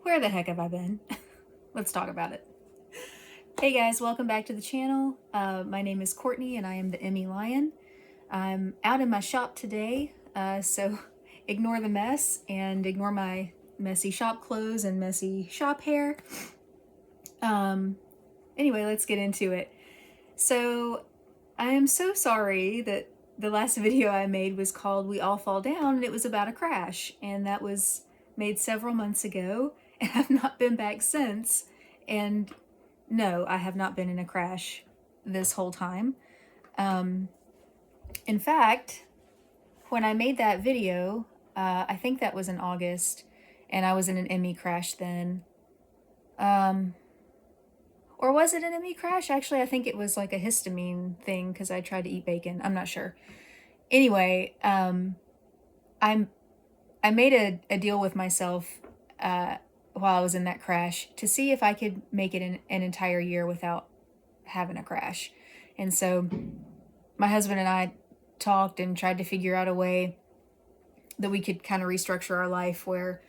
Where the heck have I been? Let's talk about it. Hey guys, welcome back to the channel. My name is Courtney and I am the Emmy Lion. I'm out in my shop today, so ignore the mess and ignore my messy shop clothes and messy shop hair. Anyway, let's get into it. So I am so sorry that the last video I made was called We All Fall Down, and it was about a crash, and that was made several months ago, and I've not been back since. And no, I have not been in a crash this whole time. In fact, when I made that video, I think that was in August, and I was in an Emmy crash then. Or was it an Emmy crash? Actually, I think it was like a histamine thing because I tried to eat bacon. I'm not sure. Anyway, I made a deal with myself while I was in that crash to see if I could make it an entire year without having a crash. And so my husband and I talked and tried to figure out a way that we could kind of restructure our life where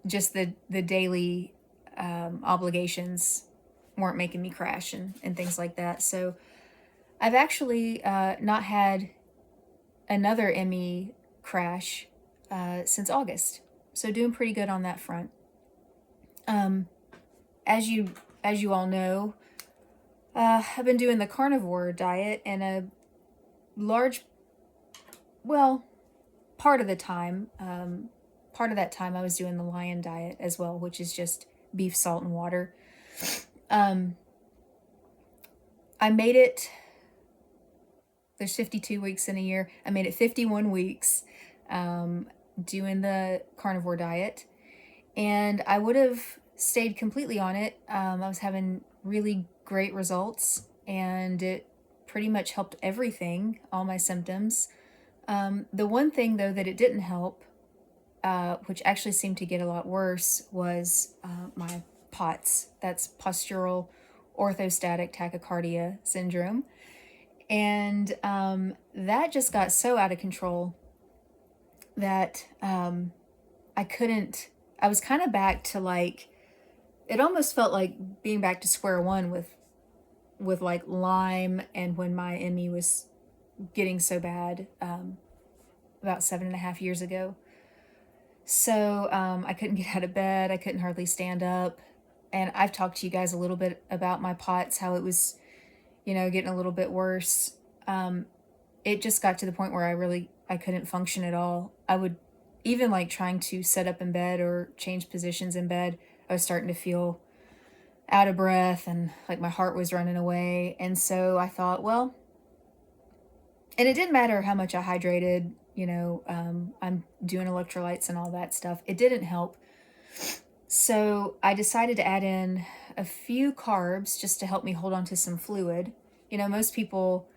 just the daily obligations weren't making me crash and things like that. So I've actually not had another Emmy crash since August. So doing pretty good on that front. As you all know, I've been doing the carnivore diet, and a large, well, part of that time I was doing the lion diet as well, which is just beef, salt, and water. I made it, there's 52 weeks in a year. I made it 51 weeks doing the carnivore diet, and I would have stayed completely on it. I was having really great results, and it pretty much helped everything, all my symptoms. The one thing, though, that it didn't help, which actually seemed to get a lot worse, was my POTS. That's postural orthostatic tachycardia syndrome. And that just got so out of control that I was kind of back to, like, it almost felt like being back to square one with like Lyme, and when my Emmy was getting so bad about 7.5 years ago. So I couldn't get out of bed. I couldn't hardly stand up. And I've talked to you guys a little bit about my POTS, how it was, getting a little bit worse. It just got to the point where I couldn't function at all. I would, even like trying to sit up in bed or change positions in bed, I was starting to feel out of breath and like my heart was running away. And so I thought, well, and it didn't matter how much I hydrated, I'm doing electrolytes and all that stuff. It didn't help. So I decided to add in a few carbs just to help me hold on to some fluid. Most people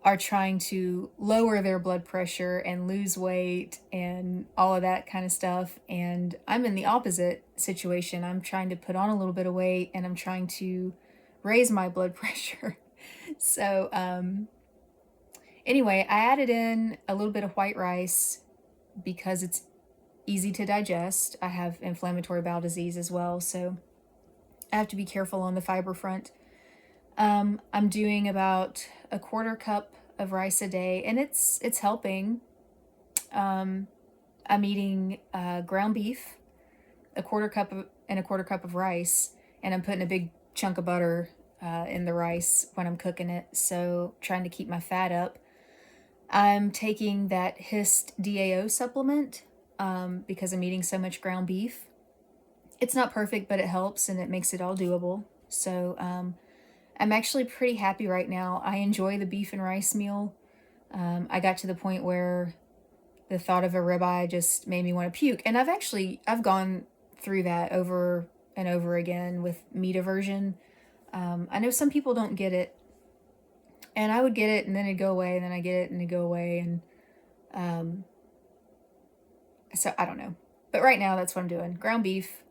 are trying to lower their blood pressure and lose weight and all of that kind of stuff. And I'm in the opposite situation. I'm trying to put on a little bit of weight, and I'm trying to raise my blood pressure. So anyway, I added in a little bit of white rice because it's easy to digest. I have inflammatory bowel disease as well, so I have to be careful on the fiber front. I'm doing about a 1/4 cup of rice a day, and it's helping. I'm eating ground beef, a 1/4 cup and a 1/4 cup of rice, and I'm putting a big chunk of butter in the rice when I'm cooking it, so trying to keep my fat up. I'm taking that Hist DAO supplement because I'm eating so much ground beef. It's not perfect, but it helps, and it makes it all doable. So I'm actually pretty happy right now. I enjoy the beef and rice meal. I got to the point where the thought of a ribeye just made me want to puke. And I've gone through that over and over again with meat aversion. I know some people don't get it, and I would get it and then it'd go away, and then I get it and it'd go away. And so I don't know. But right now that's what I'm doing. Ground beef,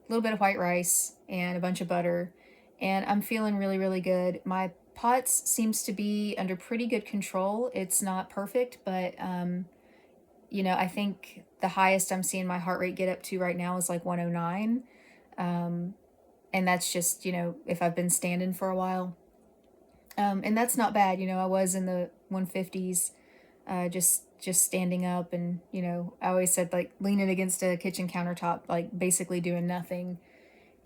a little bit of white rice, and a bunch of butter. And I'm feeling really, really good. My POTS seems to be under pretty good control. It's not perfect, but I think the highest I'm seeing my heart rate get up to right now is like 109. Um, and that's just, if I've been standing for a while. And that's not bad. I was in the 150s, just standing up, and I always said, like, leaning against a kitchen countertop, like basically doing nothing,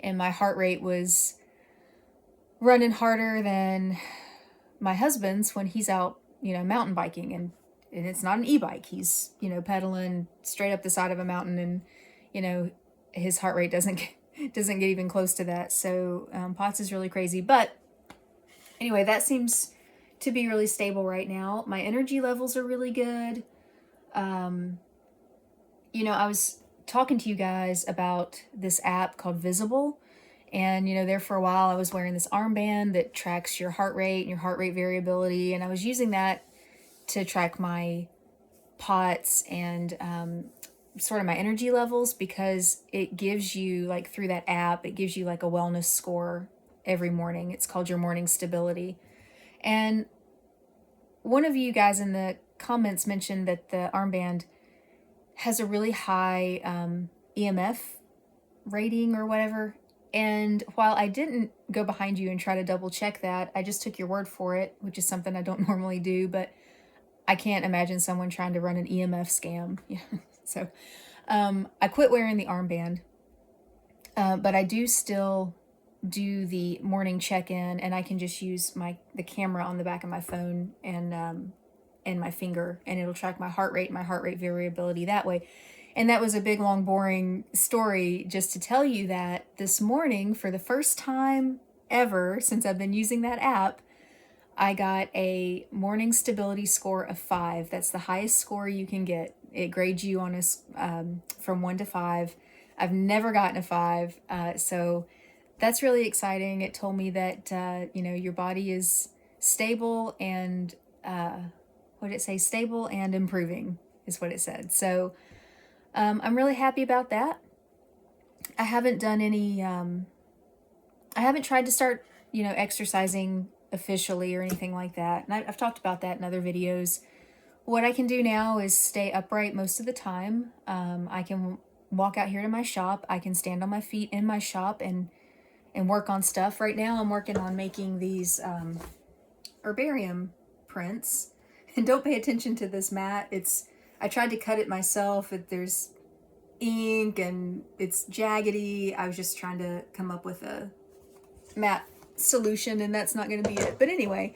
and my heart rate was running harder than my husband's when he's out, mountain biking, and it's not an e-bike. He's, pedaling straight up the side of a mountain, and you know his heart rate doesn't get even close to that. So Potts is really crazy, but anyway, that seems to be really stable right now. My energy levels are really good. um I was talking to you guys about this app called Visible. And, there for a while, I was wearing this armband that tracks your heart rate and your heart rate variability. And I was using that to track my POTS and sort of my energy levels, because it gives you, like, through that app, it gives you like a wellness score every morning. It's called your morning stability. And one of you guys in the comments mentioned that the armband has a really high EMF rating or whatever. And while I didn't go behind you and try to double check that, I just took your word for it, which is something I don't normally do, but I can't imagine someone trying to run an EMF scam. Yeah. So I quit wearing the armband, but I do still do the morning check-in, and I can just use the camera on the back of my phone and my finger, and it'll track my heart rate, my heart rate variability that way. And that was a big, long, boring story just to tell you that this morning, for the first time ever since I've been using that app, I got a morning stability score of 5. That's the highest score you can get. It grades you on from 1 to 5. I've never gotten a 5, so that's really exciting. It told me that your body is stable and what did it say? Stable and improving is what it said. So I'm really happy about that. I haven't done any. I haven't tried to start exercising officially or anything like that. And I've talked about that in other videos. What I can do now is stay upright most of the time. I can walk out here to my shop. I can stand on my feet in my shop and work on stuff. Right now I'm working on making these herbarium prints. And don't pay attention to this mat. I tried to cut it myself. There's ink and it's jaggedy. I was just trying to come up with a matte solution, and that's not going to be it. But anyway,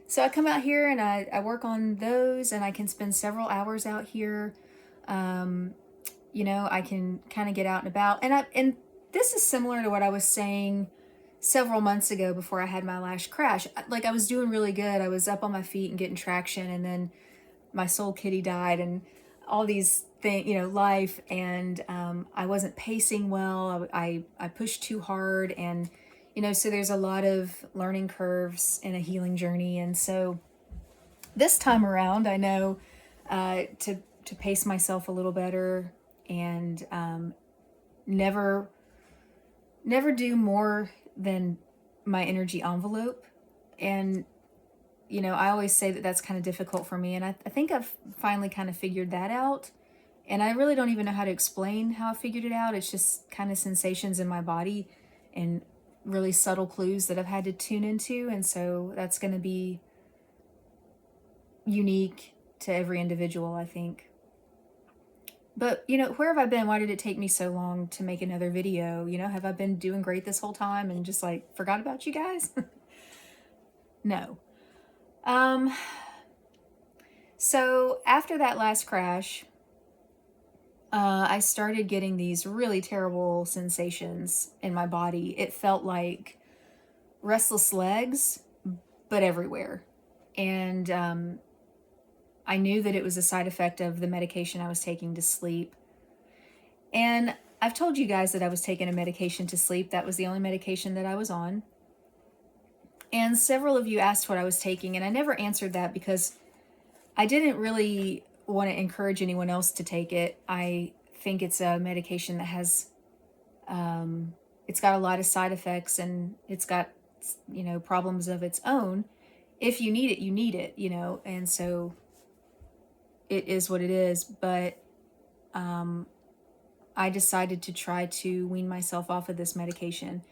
so I come out here and I work on those, and I can spend several hours out here. I can kind of get out and about, and this is similar to what I was saying several months ago before I had my last crash. Like, I was doing really good. I was up on my feet and getting traction, and then my soul kitty died, and all these things, life, and I wasn't pacing well. I pushed too hard, and so there's a lot of learning curves in a healing journey. And so this time around, I know to pace myself a little better, and never do more than my energy envelope. And I always say that that's kind of difficult for me, and I think I've finally kind of figured that out. And I really don't even know how to explain how I figured it out. It's just kind of sensations in my body and really subtle clues that I've had to tune into. And so that's going to be unique to every individual, I think. But, where have I been? Why did it take me so long to make another video? Have I been doing great this whole time and just like forgot about you guys? No. So after that last crash, I started getting these really terrible sensations in my body. It felt like restless legs, but everywhere. And I knew that it was a side effect of the medication I was taking to sleep. And I've told you guys that I was taking a medication to sleep. That was the only medication that I was on. And several of you asked what I was taking, and I never answered that because I didn't really want to encourage anyone else to take it. I think it's a medication that has, it's got a lot of side effects, and it's got, problems of its own. If you need it, you need it, and so, it is what it is. But I decided to try to wean myself off of this medication.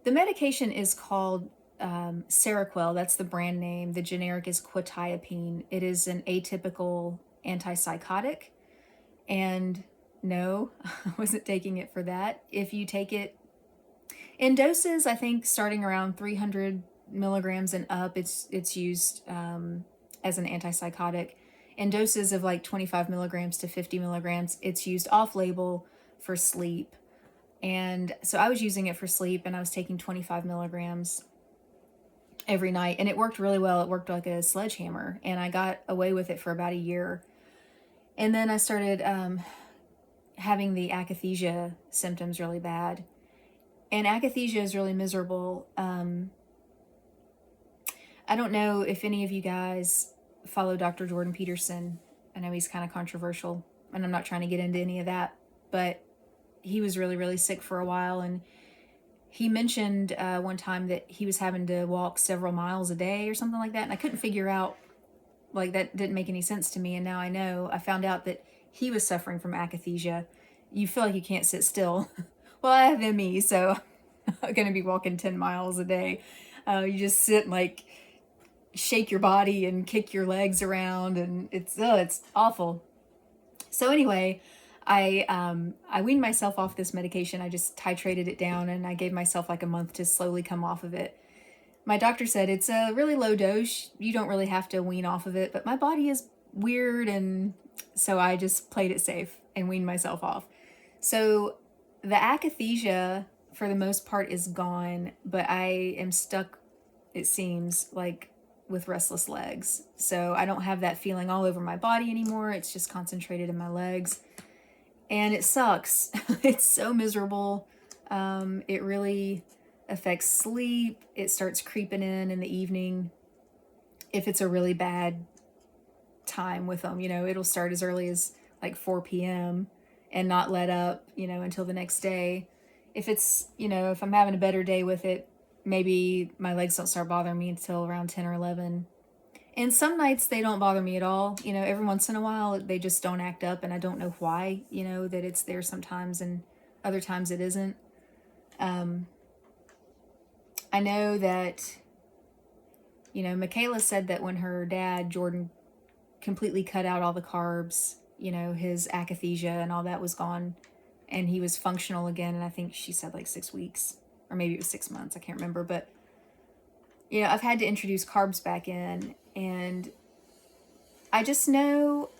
The medication is called Seroquel. That's the brand name. The generic is quetiapine. It is an atypical antipsychotic. And no, I wasn't taking it for that. If you take it in doses, I think starting around 300 milligrams and up, it's used as an antipsychotic. In doses of like 25 milligrams to 50 milligrams, it's used off-label for sleep. And so I was using it for sleep, and I was taking 25 milligrams every night, and it worked really well. It worked like a sledgehammer, and I got away with it for about a year. And then I started having the akathisia symptoms really bad. And akathisia is really miserable. I don't know if any of you guys follow Dr. Jordan Peterson. I know he's kind of controversial, and I'm not trying to get into any of that, but he was really, really sick for a while, and he mentioned one time that he was having to walk several miles a day or something like that, and I couldn't figure out, like, that didn't make any sense to me, and now I know. I found out that he was suffering from akathisia. You feel like you can't sit still. Well, I have ME, so I'm going to be walking 10 miles a day. You just sit and, like, shake your body and kick your legs around, and it's awful. So anyway, I weaned myself off this medication. I just titrated it down, and I gave myself like a month to slowly come off of it. My doctor said it's a really low dose. You don't really have to wean off of it, but my body is weird, and so I just played it safe and weaned myself off. So the akathisia, for the most part, is gone, but I am stuck, it seems, like with restless legs. So I don't have that feeling all over my body anymore. It's just concentrated in my legs. And it sucks. It's so miserable. It really affects sleep. It starts creeping in the evening. If it's a really bad time with them, it'll start as early as like 4 p.m. and not let up, until the next day. If it's, if I'm having a better day with it, maybe my legs don't start bothering me until around 10 or 11. And some nights they don't bother me at all. Every once in a while they just don't act up, and I don't know why, that it's there sometimes and other times it isn't. I know that, Michaela said that when her dad, Jordan, completely cut out all the carbs, his akathisia and all that was gone, and he was functional again. And I think she said like 6 weeks, or maybe it was 6 months. I can't remember. But, I've had to introduce carbs back in, and I just know,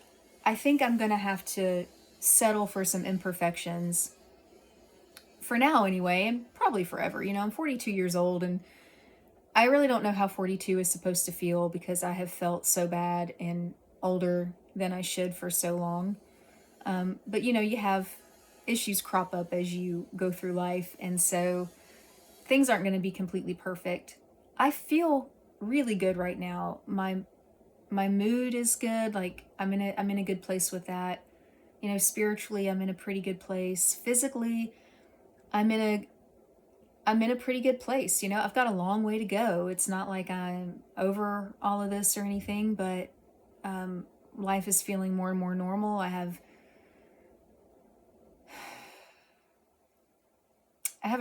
I think I'm going to have to settle for some imperfections for now anyway, and probably forever. I'm 42 years old, and I really don't know how 42 is supposed to feel, because I have felt so bad and older than I should for so long. But you have issues crop up as you go through life, and so things aren't going to be completely perfect. I feel really good right now. My mood is good. Like I'm in a good place with that. Spiritually, I'm in a pretty good place. Physically, I'm in a pretty good place. I've got a long way to go. It's not like I'm over all of this or anything, but life is feeling more and more normal. I have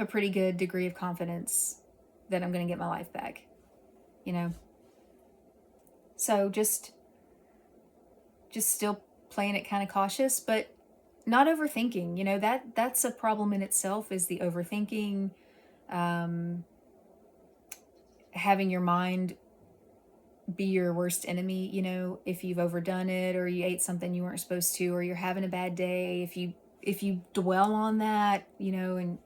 a pretty good degree of confidence that I'm going to get my life back, So just still playing it kind of cautious, but not overthinking. That's a problem in itself, is the overthinking, having your mind be your worst enemy. If you've overdone it, or you ate something you weren't supposed to, or you're having a bad day, if you dwell on that, and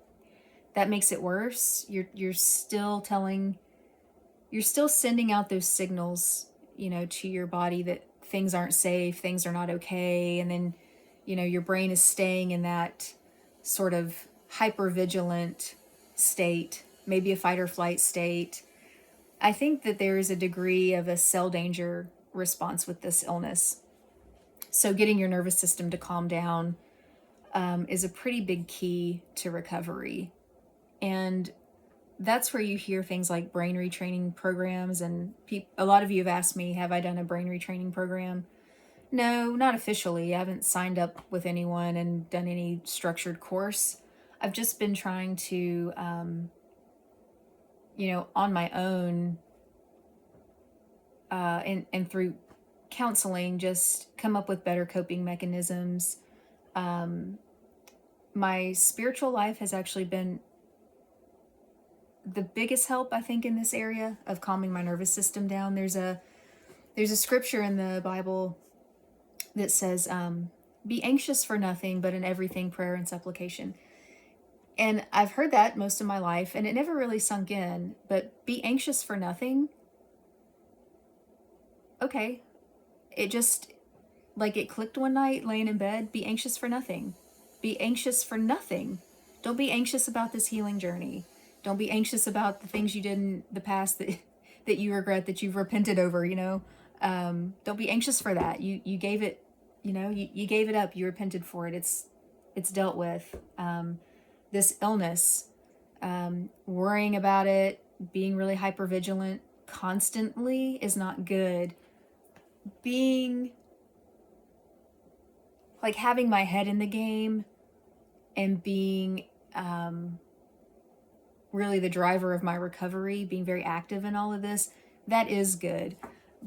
that makes it worse. You're still sending out those signals, to your body that things aren't safe, things are not okay. And then, your brain is staying in that sort of hypervigilant state, maybe a fight or flight state. I think that there is a degree of a cell danger response with this illness. So getting your nervous system to calm down is a pretty big key to recovery. And that's where you hear things like brain retraining programs. And a lot of you have asked me, have I done a brain retraining program? No, not officially. I haven't signed up with anyone and done any structured course. I've just been trying to, on my own, and through counseling, just come up with better coping mechanisms. Um, my spiritual life has actually been the biggest help, I think, in this area of calming my nervous system down. There's a scripture in the Bible that says, "Be anxious for nothing, but in everything prayer and supplication." And I've heard that most of my life, and it never really sunk in. But be anxious for nothing. Okay, it just like it clicked one night laying in bed. Be anxious for nothing. Be anxious for nothing. Don't be anxious about this healing journey. Don't be anxious about the things you did in the past that you regret, that you've repented over. Don't be anxious for that. You gave it. You gave it up. You repented for it. It's dealt with. This illness, worrying about it, being really hypervigilant constantly is not good. Being like having my head in the game and being really the driver of my recovery, being very active in all of this, that is good.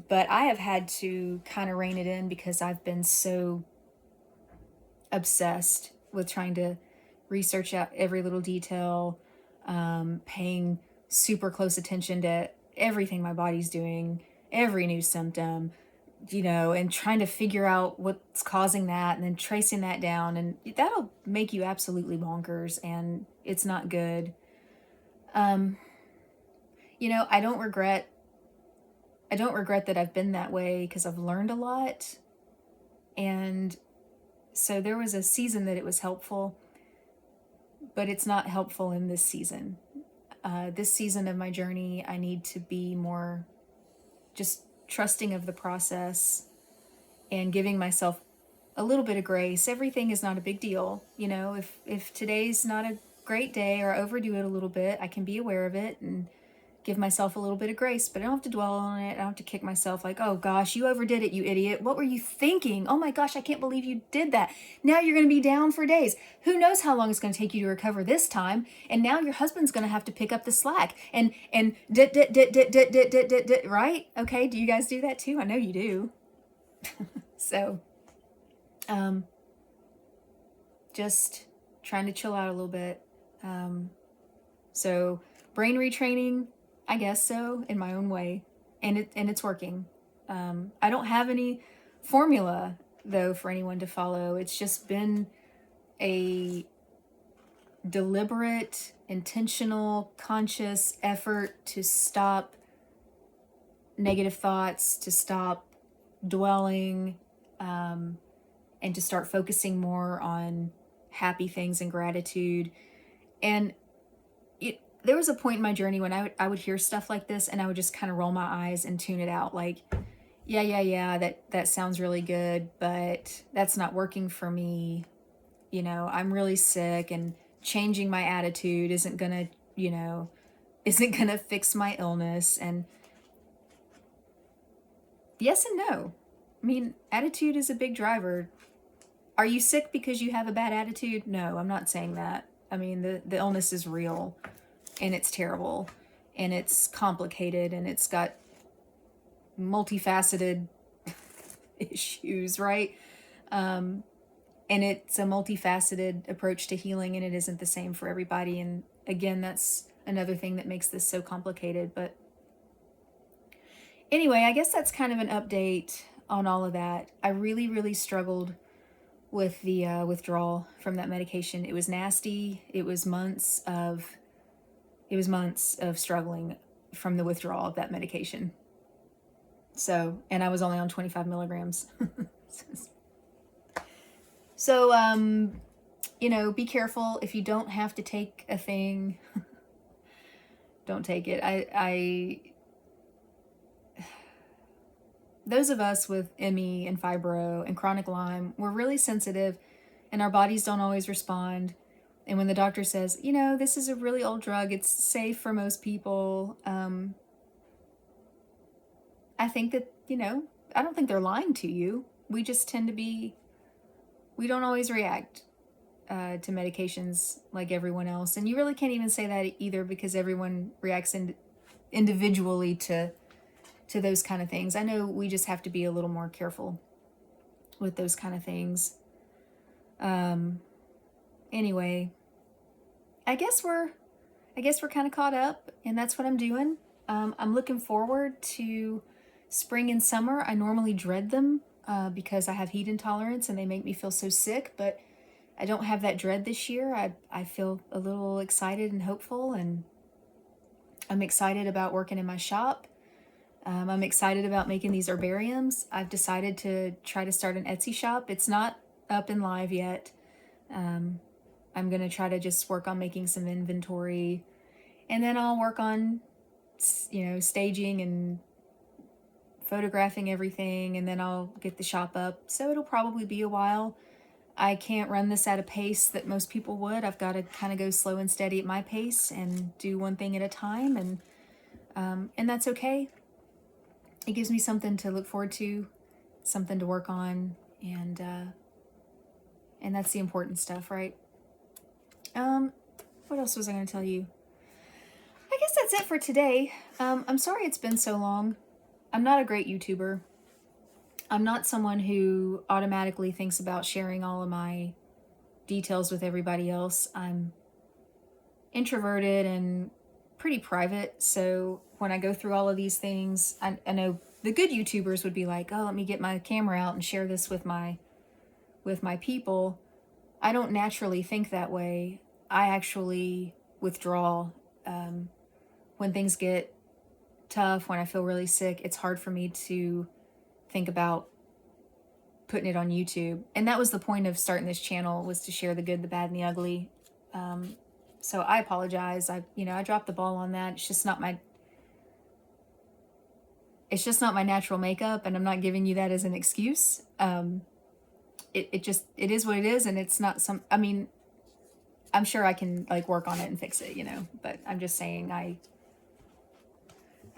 But I have had to kind of rein it in because I've been so obsessed with trying to research out every little detail, paying super close attention to everything my body's doing, every new symptom, and trying to figure out what's causing that and then tracing that down. And that'll make you absolutely bonkers, and it's not good. Um, I don't regret that I've been that way because I've learned a lot. And so there was a season that it was helpful, but it's not helpful in this season. This season of my journey, I need to be more just trusting of the process and giving myself a little bit of grace. Everything is not a big deal. If today's not a great day or I overdo it a little bit, I can be aware of it and give myself a little bit of grace, but I don't have to dwell on it. I don't have to kick myself like, oh gosh, you overdid it, you idiot. What were you thinking? Oh my gosh, I can't believe you did that. Now you're going to be down for days. Who knows how long it's going to take you to recover this time? And now your husband's going to have to pick up the slack and right? Okay, do you guys do that too? I know you do. So, just trying to chill out a little bit. So brain retraining, I guess so, in my own way, and it's working. I don't have any formula though for anyone to follow. It's just been a deliberate, intentional, conscious effort to stop negative thoughts, to stop dwelling, and to start focusing more on happy things and gratitude. And there was a point in my journey when I would hear stuff like this and I would just kind of roll my eyes and tune it out. Like, yeah, that sounds really good, but that's not working for me. I'm really sick, and changing my attitude isn't gonna fix my illness. And yes and no. I mean, attitude is a big driver. Are you sick because you have a bad attitude? No, I'm not saying that. I mean, the illness is real, and it's terrible, and it's complicated, and it's got multifaceted issues, right? And it's a multifaceted approach to healing, and it isn't the same for everybody. And again, that's another thing that makes this so complicated. But anyway, I guess that's kind of an update on all of that. I really, really struggled with the withdrawal from that medication. It was nasty. It was months of struggling from the withdrawal of that medication. So, and I was only on 25 milligrams. So, be careful. If you don't have to take a thing, don't take it. Those of us with ME and fibro and chronic Lyme, we're really sensitive, and our bodies don't always respond. And when the doctor says, this is a really old drug, it's safe for most people, I think that, I don't think they're lying to you. we just tend to we don't always react to medications like everyone else. And you really can't even say that either, because everyone reacts individually to those kind of things. I know we just have to be a little more careful with those kind of things. Anyway, I guess we're kind of caught up, and that's what I'm doing. I'm looking forward to spring and summer. I normally dread them because I have heat intolerance and they make me feel so sick, but I don't have that dread this year. I feel a little excited and hopeful, and I'm excited about working in my shop. I'm excited about making these herbariums. I've decided to try to start an Etsy shop. It's not up and live yet. I'm going to try to just work on making some inventory, and then I'll work on, staging and photographing everything, and then I'll get the shop up. So it'll probably be a while. I can't run this at a pace that most people would. I've got to kind of go slow and steady at my pace and do one thing at a time, and that's okay. It gives me something to look forward to, something to work on, and that's the important stuff, right? What else was I going to tell you? I guess that's it for today. I'm sorry it's been so long. I'm not a great YouTuber. I'm not someone who automatically thinks about sharing all of my details with everybody else. I'm introverted and pretty private, so when I go through all of these things, I know the good YouTubers would be like, oh, let me get my camera out and share this with my people. I don't naturally think that way. I actually withdraw. When things get tough, when I feel really sick, it's hard for me to think about putting it on YouTube. And that was the point of starting this channel, was to share the good, the bad, and the ugly. So I apologize. I dropped the ball on that. It's just not my natural makeup, and I'm not giving you that as an excuse. It is what it is, and it's not I'm sure I can work on it and fix it, but I'm just saying I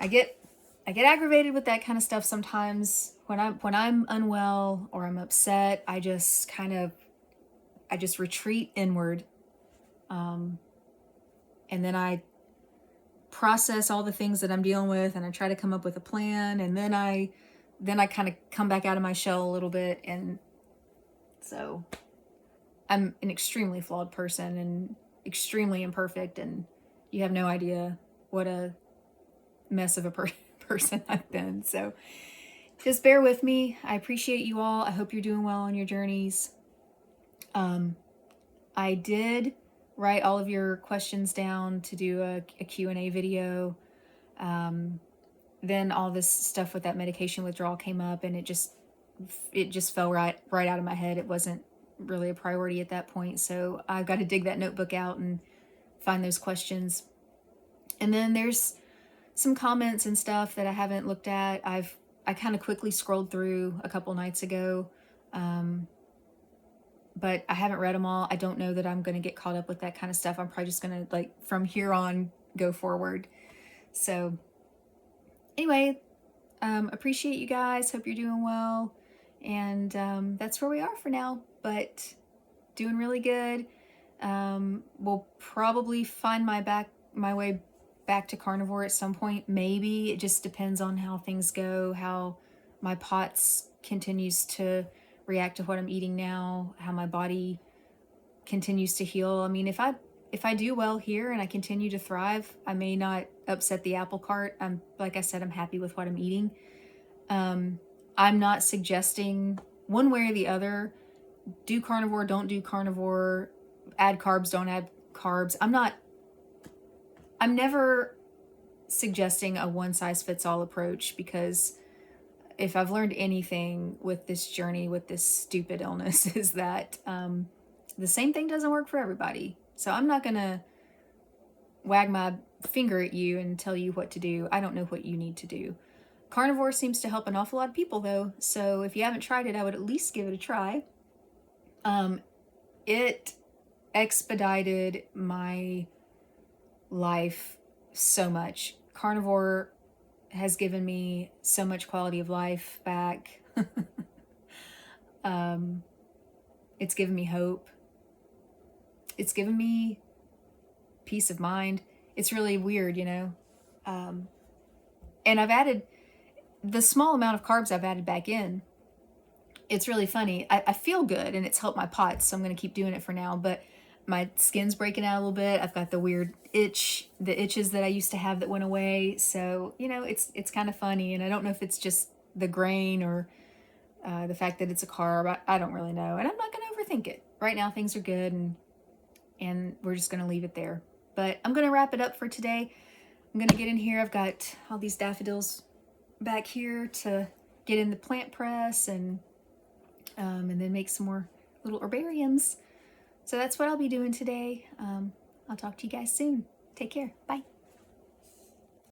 get aggravated with that kind of stuff sometimes. When I'm unwell or I'm upset, I just retreat inward. And then I process all the things that I'm dealing with, and I try to come up with a plan, and then I kind of come back out of my shell a little bit. And so I'm an extremely flawed person and extremely imperfect, and you have no idea what a mess of a person I've been. So just bear with me. I appreciate you all. I hope you're doing well on your journeys. I did write all of your questions down to do a Q&A video. Then all this stuff with that medication withdrawal came up, and it just fell right out of my head. It wasn't really a priority at that point. So I've got to dig that notebook out and find those questions. And then there's some comments and stuff that I haven't looked at. I kind of quickly scrolled through a couple nights ago, but I haven't read them all. I don't know that I'm going to get caught up with that kind of stuff. I'm probably just going to from here on go forward. So anyway, appreciate you guys. Hope you're doing well. And that's where we are for now, but doing really good. We'll probably find my way back to carnivore at some point. Maybe. It just depends on how things go, how my POTS continues to react to what I'm eating now, how my body continues to heal. I mean, if I do well here and I continue to thrive, I may not upset the apple cart. Like I said, I'm happy with what I'm eating. I'm not suggesting one way or the other. Do carnivore, don't do carnivore, add carbs, don't add carbs. I'm never suggesting a one-size-fits-all approach, because if I've learned anything with this journey, with this stupid illness, is that the same thing doesn't work for everybody. So I'm not going to wag my finger at you and tell you what to do. I don't know what you need to do. Carnivore seems to help an awful lot of people, though. So if you haven't tried it, I would at least give it a try. It expedited my life so much. Carnivore has given me so much quality of life back. It's given me hope. It's given me peace of mind. It's really weird, you know. And I've added the small amount of carbs I've added back in. It's really funny. I feel good and it's helped my POTS, so I'm going to keep doing it for now. But my skin's breaking out a little bit. I've got the weird the itches that I used to have that went away. So, you know, it's kind of funny. And I don't know if it's just the grain or the fact that it's a carb. I don't really know. And I'm not going to overthink it. Right now, things are good, and we're just going to leave it there. But I'm going to wrap it up for today. I'm going to get in here. I've got all these daffodils back here to get in the plant press and then make some more little herbariums. So that's what I'll be doing today. I'll talk to you guys soon. Take care. Bye.